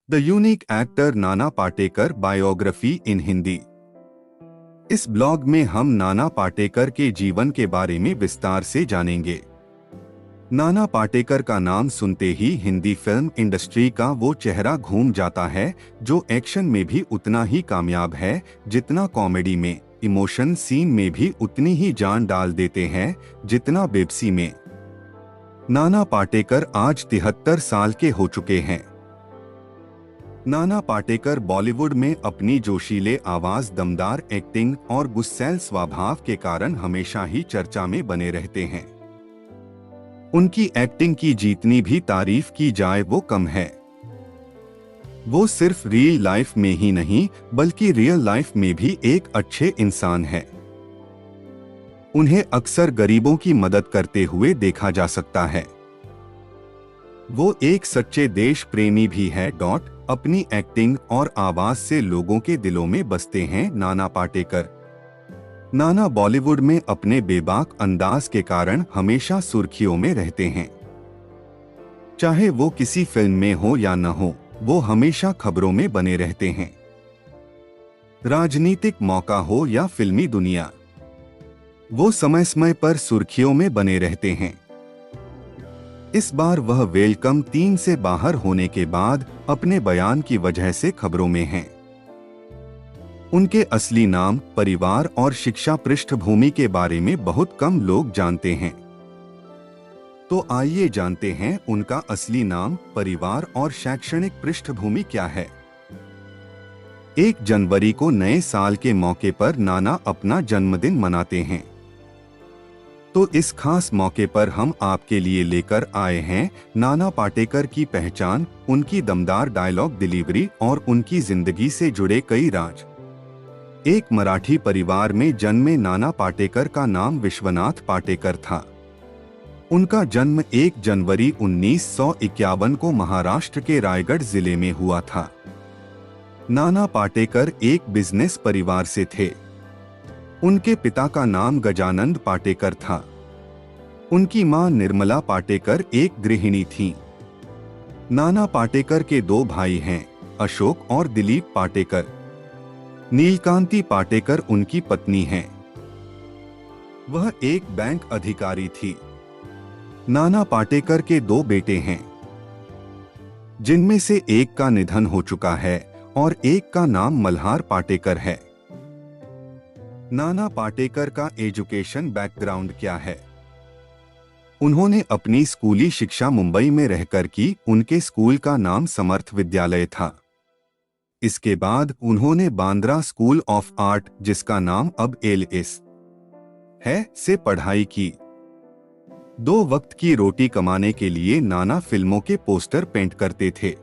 The unique actor Nana Patekar biography इन हिंदी। इस blog में हम नाना पाटेकर के जीवन के बारे में विस्तार से जानेंगे। नाना पाटेकर का नाम सुनते ही हिंदी फिल्म इंडस्ट्री का वो चेहरा घूम जाता है जो एक्शन में भी उतना ही कामयाब है जितना कॉमेडी में, इमोशन सीन में भी उतनी ही जान डाल देते हैं जितना बेबसी में। नाना पाटेकर आज 73 साल के हो चुके हैं। नाना पाटेकर बॉलीवुड में अपनी जोशीले आवाज, दमदार एक्टिंग और गुस्सैल स्वभाव के कारण हमेशा ही चर्चा में बने रहते हैं। उनकी एक्टिंग की जितनी भी तारीफ की जाए वो कम है। वो सिर्फ रियल लाइफ में ही नहीं बल्कि रियल लाइफ में भी एक अच्छे इंसान हैं। उन्हें अक्सर गरीबों की मदद करते हुए देखा जा सकता है। वो एक सच्चे देश प्रेमी भी है। अपनी एक्टिंग और आवाज से लोगों के दिलों में बसते हैं नाना पाटेकर। नाना बॉलीवुड में अपने बेबाक अंदाज के कारण हमेशा सुर्खियों में रहते हैं। चाहे वो किसी फिल्म में हो या न हो, वो हमेशा खबरों में बने रहते हैं। राजनीतिक मौका हो या फिल्मी दुनिया, वो समय समय पर सुर्खियों में बने रहते हैं। इस बार वह वेलकम 3 से बाहर होने के बाद अपने बयान की वजह से खबरों में हैं। उनके असली नाम, परिवार और शिक्षा पृष्ठभूमि के बारे में बहुत कम लोग जानते हैं। तो आइए जानते हैं उनका असली नाम, परिवार और शैक्षणिक पृष्ठभूमि क्या है। 1 जनवरी को नए साल के मौके पर नाना अपना जन्मदिन मनाते हैं। तो इस खास मौके पर हम आपके लिए लेकर आए हैं नाना पाटेकर की पहचान, उनकी दमदार डायलॉग डिलीवरी और उनकी जिंदगी से जुड़े कई राज। एक मराठी परिवार में जन्मे नाना पाटेकर का नाम विश्वनाथ पाटेकर था। उनका जन्म 1 जनवरी 1951 को महाराष्ट्र के रायगढ़ जिले में हुआ था। नाना पाटेकर एक बिजनेस परिवार से थे। उनके पिता का नाम गजानंद पाटेकर था। उनकी मां निर्मला पाटेकर एक गृहिणी थीं। नाना पाटेकर के 2 भाई हैं, अशोक और दिलीप पाटेकर। नीलकांति पाटेकर उनकी पत्नी हैं। वह एक बैंक अधिकारी थी। नाना पाटेकर के 2 बेटे हैं, जिनमें से एक का निधन हो चुका है और एक का नाम मल्हार पाटेकर है। नाना पाटेकर का एजुकेशन बैकग्राउंड क्या है? उन्होंने अपनी स्कूली शिक्षा मुंबई में रहकर की। उनके स्कूल का नाम समर्थ विद्यालय था। इसके बाद उन्होंने बांद्रा स्कूल ऑफ आर्ट, जिसका नाम अब एलएस है, से पढ़ाई की। 2 वक्त की रोटी कमाने के लिए नाना फिल्मों के पोस्टर पेंट करते थे।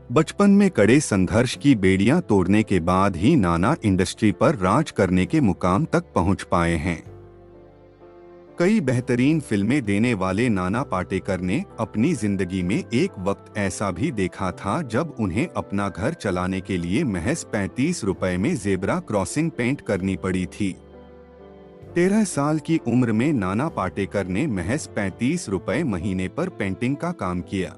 बचपन में कड़े संघर्ष की बेड़ियां तोड़ने के बाद ही नाना इंडस्ट्री पर राज करने के मुकाम तक पहुंच पाए हैं। कई बेहतरीन फिल्में देने वाले नाना पाटेकर ने अपनी जिंदगी में एक वक्त ऐसा भी देखा था जब उन्हें अपना घर चलाने के लिए महज 35 रुपए में जेब्रा क्रॉसिंग पेंट करनी पड़ी थी। 13 साल की उम्र में नाना पाटेकर ने महज 35 रुपए महीने पर पेंटिंग का काम किया।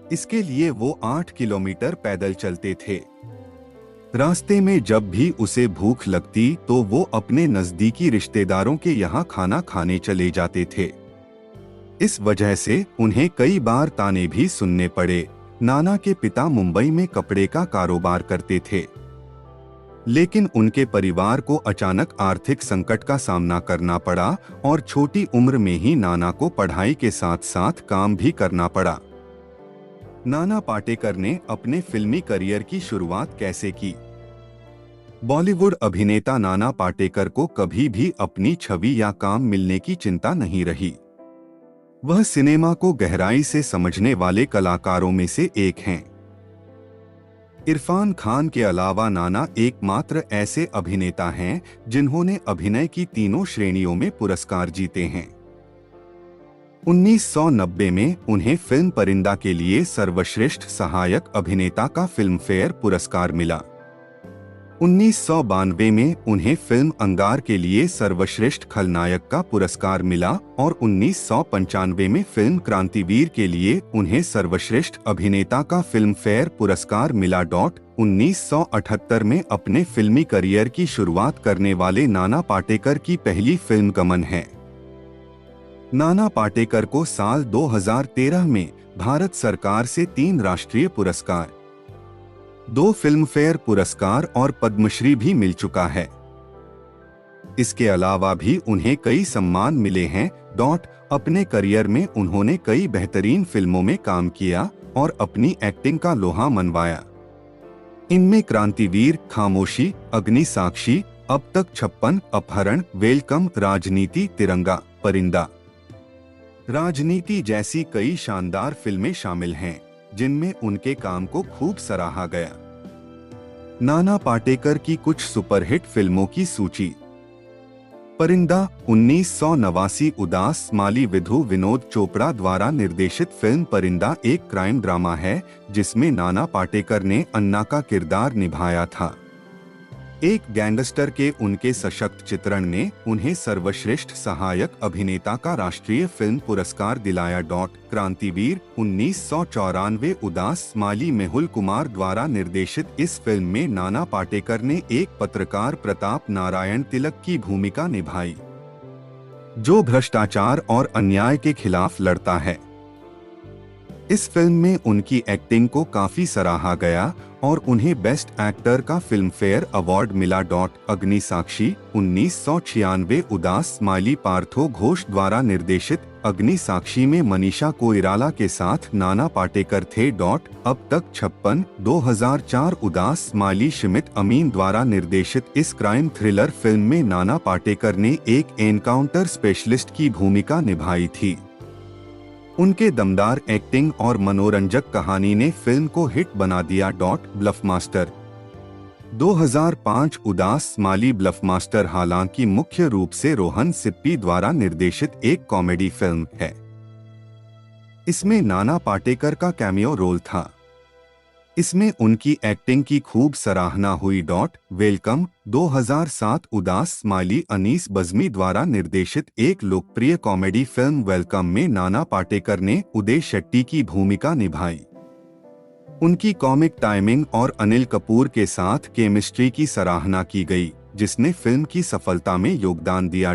इसके लिए वो 8 किलोमीटर पैदल चलते थे। रास्ते में जब भी उसे भूख लगती तो वो अपने नजदीकी रिश्तेदारों के यहाँ खाना खाने चले जाते थे। इस वजह से उन्हें कई बार ताने भी सुनने पड़े। नाना के पिता मुंबई में कपड़े का कारोबार करते थे, लेकिन उनके परिवार को अचानक आर्थिक संकट का सामना करना पड़ा और छोटी उम्र में ही नाना को पढ़ाई के साथ साथ काम भी करना पड़ा। नाना पाटेकर ने अपने फिल्मी करियर की शुरुआत कैसे की? बॉलीवुड अभिनेता नाना पाटेकर को कभी भी अपनी छवि या काम मिलने की चिंता नहीं रही। वह सिनेमा को गहराई से समझने वाले कलाकारों में से एक हैं। इरफान खान के अलावा नाना एकमात्र ऐसे अभिनेता हैं जिन्होंने अभिनय की तीनों श्रेणियों में पुरस्कार जीते हैं। 1990 में उन्हें फिल्म परिंदा के लिए सर्वश्रेष्ठ सहायक अभिनेता का फिल्म फेयर पुरस्कार मिला। 1992 में उन्हें फिल्म अंगार के लिए सर्वश्रेष्ठ खलनायक का पुरस्कार मिला और 1995 में फिल्म क्रांतिवीर के लिए उन्हें सर्वश्रेष्ठ अभिनेता का फिल्म फेयर पुरस्कार मिला। 1978 में अपने फिल्मी करियर की शुरुआत करने वाले नाना पाटेकर की पहली फिल्म गमन है। नाना पाटेकर को साल 2013 में भारत सरकार से 3 राष्ट्रीय पुरस्कार, 2 फिल्म फेयर पुरस्कार और पद्मश्री भी मिल चुका है। इसके अलावा भी उन्हें कई सम्मान मिले हैं। अपने करियर में उन्होंने कई बेहतरीन फिल्मों में काम किया और अपनी एक्टिंग का लोहा मनवाया। इनमें क्रांतिवीर, खामोशी, अग्निसाक्षी, अब तक 56, अपहरण, वेलकम, राजनीति, तिरंगा, परिंदा, राजनीति जैसी कई शानदार फिल्में शामिल हैं, जिनमें उनके काम को खूब सराहा गया। नाना पाटेकर की कुछ सुपरहिट फिल्मों की सूची। परिंदा 1989, उदास माली विधु विनोद चोपड़ा द्वारा निर्देशित फिल्म परिंदा एक क्राइम ड्रामा है जिसमें नाना पाटेकर ने अन्ना का किरदार निभाया था। एक गैंगस्टर के उनके सशक्त चित्रण ने उन्हें सर्वश्रेष्ठ सहायक अभिनेता का राष्ट्रीय फिल्म पुरस्कार दिलाया। क्रांतिवीर 1994, उदास माली मेहुल कुमार द्वारा निर्देशित इस फिल्म में नाना पाटेकर ने एक पत्रकार प्रताप नारायण तिलक की भूमिका निभाई, जो भ्रष्टाचार और अन्याय के खिलाफ लड़ता है। इस फिल्म में उनकी एक्टिंग को काफी सराहा गया और उन्हें बेस्ट एक्टर का फिल्म फेयर अवार्ड मिला। अग्निसाक्षी 1996, उदास स्माइली पार्थो घोष द्वारा निर्देशित अग्निसाक्षी में मनीषा कोइराला के साथ नाना पाटेकर थे। अब तक 56, 2004, उदास स्माइली शिमित अमीन द्वारा निर्देशित इस क्राइम थ्रिलर फिल्म में नाना पाटेकर ने एक एनकाउंटर स्पेशलिस्ट की भूमिका निभाई थी। उनके दमदार एक्टिंग और मनोरंजक कहानी ने फिल्म को हिट बना दिया। ब्लफमास्टर 2005, उदास माली ब्लफमास्टर हालांकि मुख्य रूप से रोहन सिप्पी द्वारा निर्देशित एक कॉमेडी फिल्म है। इसमें नाना पाटेकर का कैमियो रोल था। इसमें उनकी एक्टिंग की खूब सराहना हुई। वेलकम 2007, उदास स्माइली अनीस बज़मी द्वारा निर्देशित एक लोकप्रिय कॉमेडी फिल्म वेलकम में नाना पाटेकर ने उदय शेट्टी की भूमिका निभाई। उनकी कॉमिक टाइमिंग और अनिल कपूर के साथ केमिस्ट्री की सराहना की गई, जिसने फिल्म की सफलता में योगदान दिया।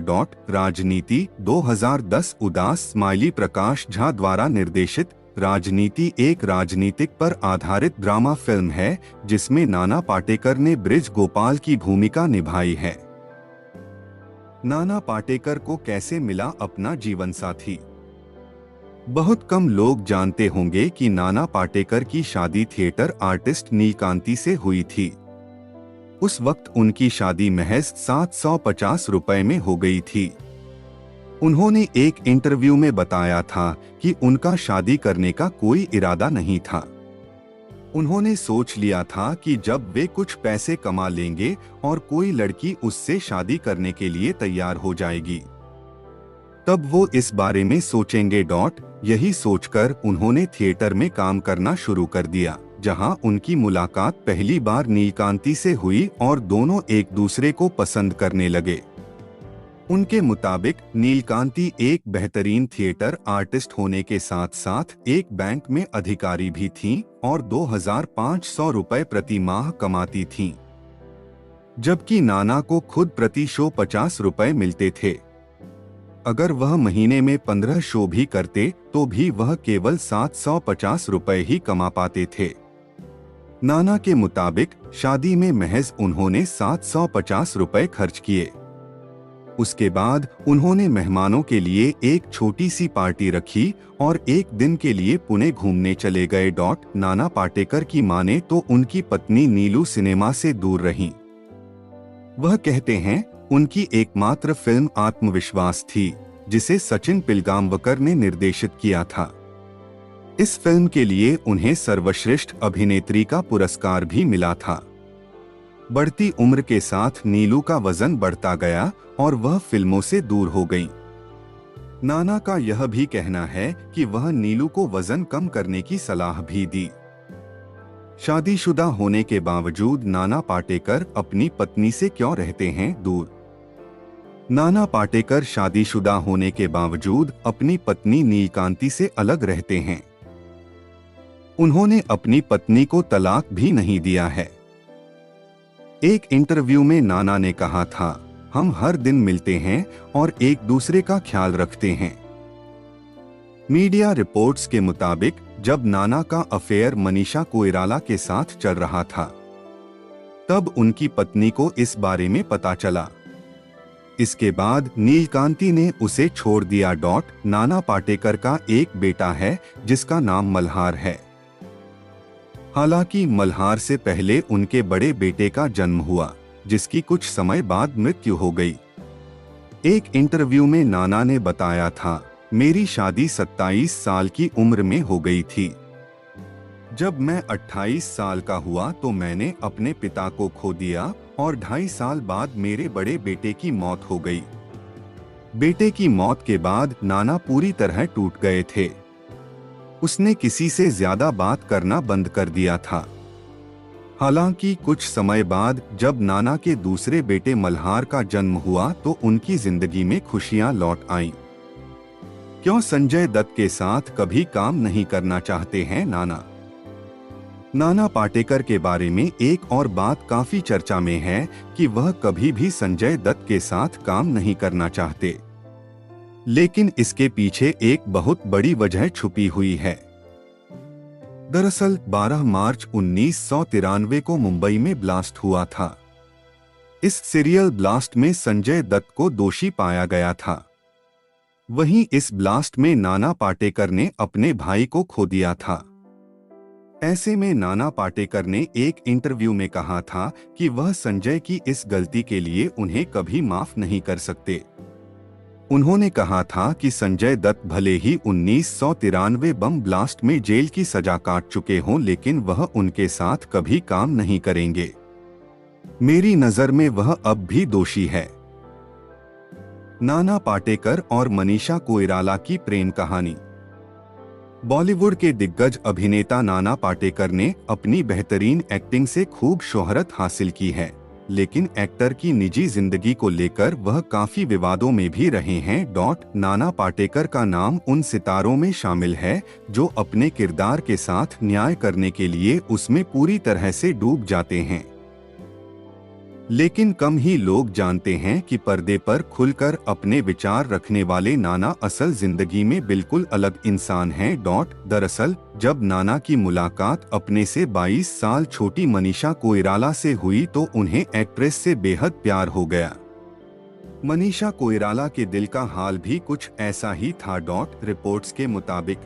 राजनीति 2010, उदास स्माइली प्रकाश झा द्वारा निर्देशित राजनीति एक राजनीतिक पर आधारित ड्रामा फिल्म है जिसमें नाना पाटेकर ने ब्रिज गोपाल की भूमिका निभाई है। नाना पाटेकर को कैसे मिला अपना जीवन साथी? बहुत कम लोग जानते होंगे कि नाना पाटेकर की शादी थिएटर आर्टिस्ट नीलकांति से हुई थी। उस वक्त उनकी शादी महज 750 रुपए में हो गई थी। उन्होंने एक इंटरव्यू में बताया था कि उनका शादी करने का कोई इरादा नहीं था। उन्होंने सोच लिया था कि जब वे कुछ पैसे कमा लेंगे और कोई लड़की उससे शादी करने के लिए तैयार हो जाएगी, तब वो इस बारे में सोचेंगे। यही सोचकर उन्होंने थिएटर में काम करना शुरू कर दिया, जहां उनकी मुलाकात पहली बार नीलकांति से हुई और दोनों एक दूसरे को पसंद करने लगे। उनके मुताबिक नीलकांति एक बेहतरीन थिएटर आर्टिस्ट होने के साथ साथ एक बैंक में अधिकारी भी थीं और 2500 रुपए प्रति माह कमाती थीं, जबकि नाना को खुद प्रति शो 50 रुपए मिलते थे। अगर वह महीने में 15 शो भी करते तो भी वह केवल 750 रुपए ही कमा पाते थे। नाना के मुताबिक शादी में महज उन्होंने 750 रुपए खर्च किए। उसके बाद उन्होंने मेहमानों के लिए एक छोटी सी पार्टी रखी और एक दिन के लिए पुणे घूमने चले गए। नाना पाटेकर की माने तो उनकी पत्नी नीलू सिनेमा से दूर रहीं। वह कहते हैं, उनकी एकमात्र फिल्म आत्मविश्वास थी, जिसे सचिन पिलगांवकर ने निर्देशित किया था। इस फिल्म के लिए उन्हें सर्वश्रेष्ठ अभिनेत्री का पुरस्कार भी मिला था। बढ़ती उम्र के साथ नीलू का वजन बढ़ता गया और वह फिल्मों से दूर हो गईं। नाना का यह भी कहना है कि वह नीलू को वजन कम करने की सलाह भी दी। शादीशुदा होने के बावजूद नाना पाटेकर अपनी पत्नी से क्यों रहते हैं दूर? नाना पाटेकर शादीशुदा होने के बावजूद अपनी पत्नी नीलकांति से अलग रहते हैं। उन्होंने अपनी पत्नी को तलाक भी नहीं दिया है। एक इंटरव्यू में नाना ने कहा था, हम हर दिन मिलते हैं और एक दूसरे का ख्याल रखते हैं। मीडिया रिपोर्ट्स के मुताबिक जब नाना का अफेयर मनीषा कोइराला के साथ चल रहा था, तब उनकी पत्नी को इस बारे में पता चला। इसके बाद नीलकांति ने उसे छोड़ दिया। नाना पाटेकर का एक बेटा है जिसका नाम मल्हार है। हालांकि मल्हार से पहले उनके बड़े बेटे का जन्म हुआ, जिसकी कुछ समय बाद मृत्यु हो गई। एक इंटरव्यू में नाना ने बताया था, मेरी शादी 27 साल की उम्र में हो गई थी। जब मैं 28 साल का हुआ तो मैंने अपने पिता को खो दिया और 2.5 साल बाद मेरे बड़े बेटे की मौत हो गई। बेटे की मौत के बाद नाना पूरी तरह टूट गए थे। उसने किसी से ज्यादा बात करना बंद कर दिया था। हालांकि कुछ समय बाद जब नाना के दूसरे बेटे मल्हार का जन्म हुआ तो उनकी जिंदगी में खुशियां लौट आईं। क्यों संजय दत्त के साथ कभी काम नहीं करना चाहते हैं नाना? नाना पाटेकर के बारे में एक और बात काफी चर्चा में है कि वह कभी भी संजय दत्त के साथ काम नहीं करना चाहते। लेकिन इसके पीछे एक बहुत बड़ी वजह छुपी हुई है। दरअसल 12 मार्च 1993 को मुंबई में ब्लास्ट हुआ था। इस सीरियल ब्लास्ट में संजय दत्त को दोषी पाया गया था। वहीं इस ब्लास्ट में नाना पाटेकर ने अपने भाई को खो दिया था। ऐसे में नाना पाटेकर ने एक इंटरव्यू में कहा था कि वह संजय की इस गलती के लिए उन्हें कभी माफ नहीं कर सकते। उन्होंने कहा था कि संजय दत्त भले ही 1993 बम ब्लास्ट में जेल की सजा काट चुके हों, लेकिन वह उनके साथ कभी काम नहीं करेंगे। मेरी नजर में वह अब भी दोषी है। नाना पाटेकर और मनीषा कोइराला की प्रेम कहानी। बॉलीवुड के दिग्गज अभिनेता नाना पाटेकर ने अपनी बेहतरीन एक्टिंग से खूब शोहरत हासिल की है, लेकिन एक्टर की निजी जिंदगी को लेकर वह काफी विवादों में भी रहे हैं। नाना पाटेकर का नाम उन सितारों में शामिल है जो अपने किरदार के साथ न्याय करने के लिए उसमें पूरी तरह से डूब जाते हैं। लेकिन कम ही लोग जानते हैं कि पर्दे पर खुलकर अपने विचार रखने वाले नाना असल जिंदगी में बिल्कुल अलग इंसान हैं। दरअसल जब नाना की मुलाकात अपने से 22 साल छोटी मनीषा कोइराला से हुई तो उन्हें एक्ट्रेस से बेहद प्यार हो गया। मनीषा कोइराला के दिल का हाल भी कुछ ऐसा ही था। रिपोर्ट्स के मुताबिक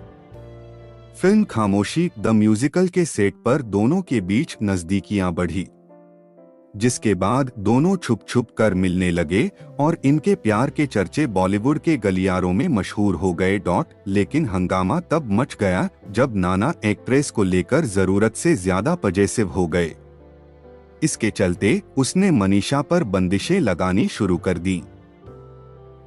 फिल्म खामोशी द म्यूजिकल के सेट पर दोनों के बीच नजदीकियां बढ़ी, जिसके बाद दोनों छुप छुप कर मिलने लगे और इनके प्यार के चर्चे बॉलीवुड के गलियारों में मशहूर हो गए। लेकिन हंगामा तब मच गया जब नाना एक्ट्रेस को लेकर जरूरत से ज्यादा पजेसिव हो गए। इसके चलते उसने मनीषा पर बंदिशें लगानी शुरू कर दी।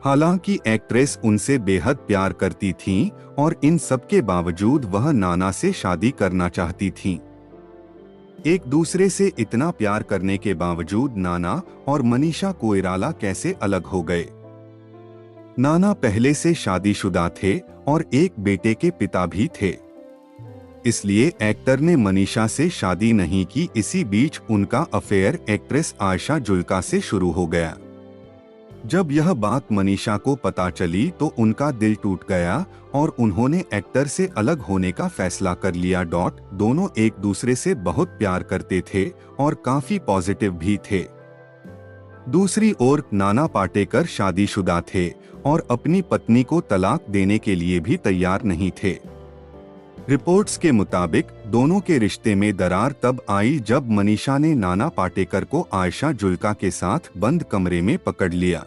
हालांकि एक्ट्रेस उनसे बेहद प्यार करती थीं और इन सब के बावजूद वह नाना से शादी करना चाहती थीं। एक दूसरे से इतना प्यार करने के बावजूद नाना और मनीषा कोइराला कैसे अलग हो गए? नाना पहले से शादीशुदा थे और एक बेटे के पिता भी थे, इसलिए एक्टर ने मनीषा से शादी नहीं की। इसी बीच उनका अफेयर एक्ट्रेस आयशा जुल्का से शुरू हो गया। जब यह बात मनीषा को पता चली तो उनका दिल टूट गया और उन्होंने एक्टर से अलग होने का फैसला कर लिया। दोनों एक दूसरे से बहुत प्यार करते थे और काफी पॉजिटिव भी थे। दूसरी ओर नाना पाटेकर शादीशुदा थे और अपनी पत्नी को तलाक देने के लिए भी तैयार नहीं थे। रिपोर्ट्स के मुताबिक दोनों के रिश्ते में दरार तब आई जब मनीषा ने नाना पाटेकर को आयशा जुल्का के साथ बंद कमरे में पकड़ लिया।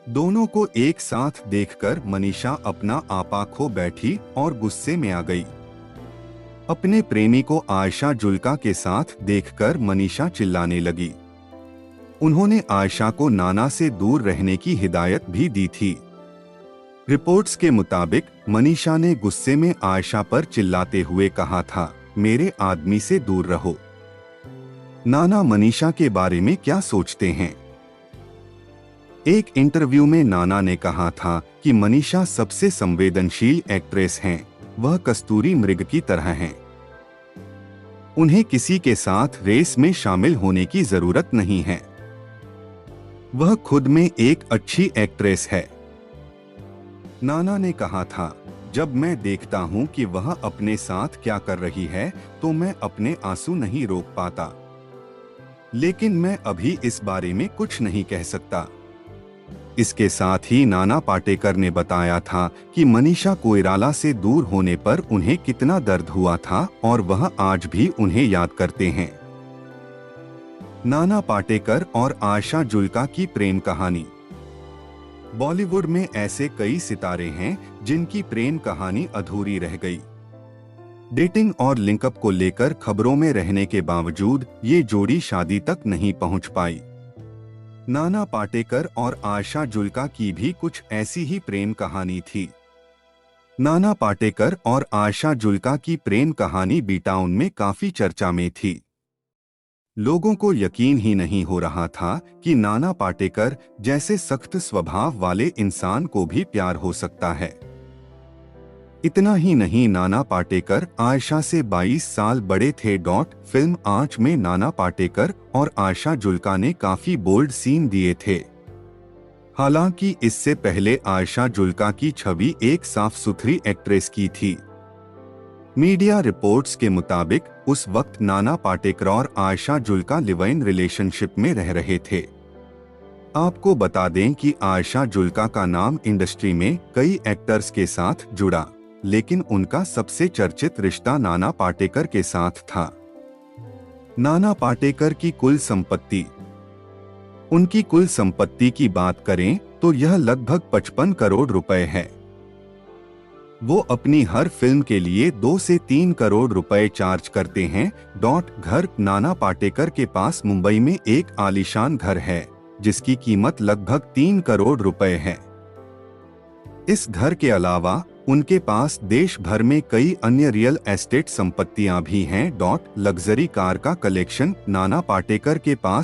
दोनों को एक साथ देखकर मनीषा अपना आपा खो बैठी और गुस्से में आ गई। अपने प्रेमी को आयशा जुल्का के साथ देखकर मनीषा चिल्लाने लगी। उन्होंने आयशा को नाना से दूर रहने की हिदायत भी दी थी। रिपोर्ट्स के मुताबिक मनीषा ने गुस्से में आयशा पर चिल्लाते हुए कहा था, मेरे आदमी से दूर रहो। नाना मनीषा के बारे में क्या सोचते हैं? एक इंटरव्यू में नाना ने कहा था कि मनीषा सबसे संवेदनशील एक्ट्रेस हैं। वह कस्तूरी मृग की तरह हैं। उन्हें किसी के साथ रेस में शामिल होने की जरूरत नहीं है। वह खुद में एक अच्छी एक्ट्रेस है। नाना ने कहा था, जब मैं देखता हूं कि वह अपने साथ क्या कर रही है तो मैं अपने आंसू नहीं रोक पाता। लेकिन मैं अभी इस बारे में कुछ नहीं कह सकता। इसके साथ ही नाना पाटेकर ने बताया था कि मनीषा कोइराला से दूर होने पर उन्हें कितना दर्द हुआ था और वह आज भी उन्हें याद करते हैं। नाना पाटेकर और आयशा जुल्का की प्रेम कहानी। बॉलीवुड में ऐसे कई सितारे हैं जिनकी प्रेम कहानी अधूरी रह गई। डेटिंग और लिंकअप को लेकर खबरों में रहने के बावजूद ये जोड़ी शादी तक नहीं पहुंच पाई। नाना पाटेकर और आयशा जुल्का की भी कुछ ऐसी ही प्रेम कहानी थी। नाना पाटेकर और आयशा जुल्का की प्रेम कहानी बीटाउन में काफी चर्चा में थी। लोगों को यकीन ही नहीं हो रहा था कि नाना पाटेकर जैसे सख्त स्वभाव वाले इंसान को भी प्यार हो सकता है। इतना ही नहीं, नाना पाटेकर आयशा से 22 साल बड़े थे। फिल्म आंच में नाना पाटेकर और आयशा जुल्का ने काफी बोल्ड सीन दिए थे। हालांकि इससे पहले आयशा जुल्का की छवि एक साफ सुथरी एक्ट्रेस की थी। मीडिया रिपोर्ट्स के मुताबिक उस वक्त नाना पाटेकर और Ayesha Julka live in relationship में रह रहे थे। आपको बता दें कि आयशा जुल्का का नाम इंडस्ट्री में कई एक्टर्स के साथ जुड़ा, लेकिन उनका सबसे चर्चित रिश्ता नाना पाटेकर के साथ था। नाना पाटेकर की कुल संपत्ति। उनकी कुल संपत्ति की बात करें तो यह लगभग 55 करोड़ रुपए है। वो अपनी हर फिल्म के लिए 2 से 3 करोड़ रुपए चार्ज करते हैं। घर। नाना पाटेकर के पास मुंबई में एक आलीशान घर है जिसकी कीमत लगभग 3 करोड़ रुपए है। इस घर के अलावा उनके पास देश भर में कई अन्य रियल एस्टेट संपत्तियां भी हैं। लग्जरी कार का कलेक्शन। नाना पाटेकर के पास